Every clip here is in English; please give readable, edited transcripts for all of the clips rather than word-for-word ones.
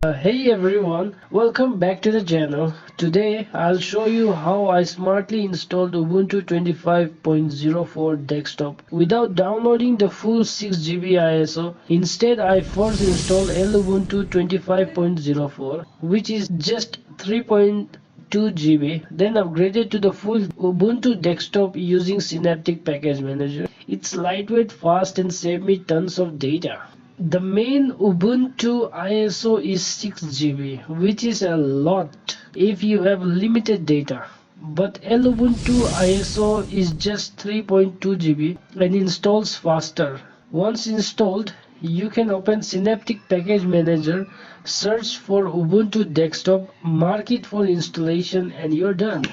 Hey everyone, welcome back to the channel. Today I'll show you how I smartly installed Ubuntu 25.04 desktop without downloading the full 6 GB ISO. Instead, I first installed Lubuntu 25.04, which is just 3.2 GB, then upgraded to the full Ubuntu desktop using Synaptic Package Manager. It's lightweight, fast, and saved me tons of data. The main Ubuntu ISO is 6 GB, which is a lot if you have limited data. But Lubuntu ISO is just 3.2 GB and installs faster. Once installed, you can open Synaptic Package Manager, search for Ubuntu Desktop, mark it for installation, and you're done.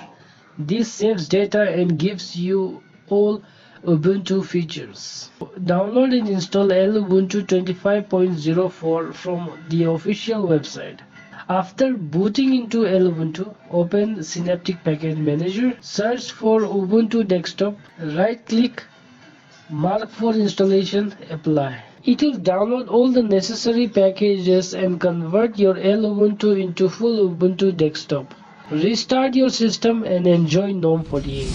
This saves data and gives you all Ubuntu features. Download and install Lubuntu 25.04 from the official website. After booting into Lubuntu, open Synaptic Package Manager, search for Ubuntu Desktop, right-click, mark for installation, apply. It will download all the necessary packages and convert your Lubuntu into full Ubuntu Desktop. Restart your system and enjoy GNOME 48.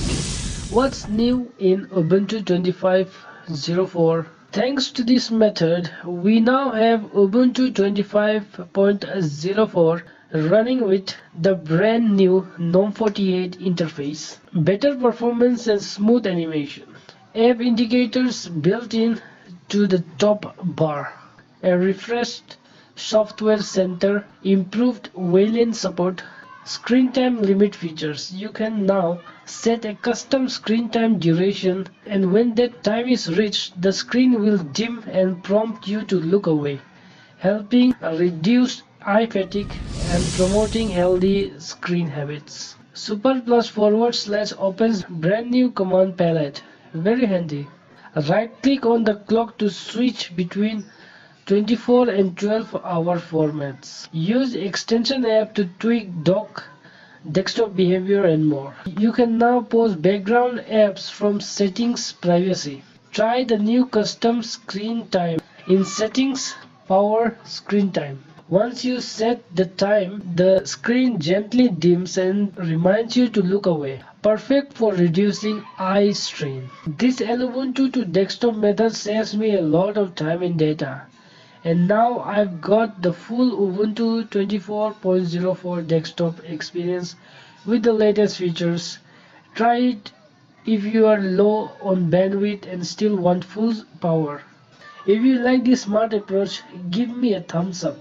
What's new in Ubuntu 25.04? Thanks to this method, we now have Ubuntu 25.04 running with the brand new GNOME 48 interface, better performance and smooth animation, app indicators built in to the top bar, a refreshed software center, improved Wayland support, screen time limit features. You can now set a custom screen time duration, and when that time is reached, the screen will dim and prompt you to look away, helping reduce eye fatigue and promoting healthy screen habits. Super plus / opens brand new command palette. Very handy. Right click on the clock to switch between 24 and 12-hour formats. Use extension app to tweak dock, desktop behavior, and more. You can now pause background apps from settings privacy. Try the new custom screen time in settings, power screen time. Once you set the time, the screen gently dims and reminds you to look away. Perfect for reducing eye strain. This Lubuntu to desktop method saves me a lot of time and data. And now I've got the full Ubuntu 24.04 desktop experience with the latest features. Try it if you are low on bandwidth and still want full power. If you like this smart approach, give me a thumbs up.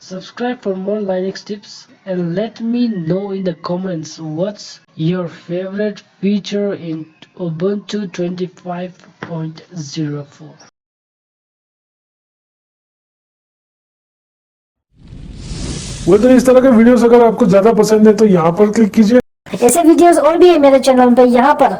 Subscribe for more Linux tips and let me know in the comments what's your favorite feature in Ubuntu 25.04. वो तो इस तरह के videos अगर आपको ज्यादा पसंद है तो यहाँ पर क्लिक कीजिए। ऐसे वीडियोस और भी है मेरे चैनल पे, यहाँ पर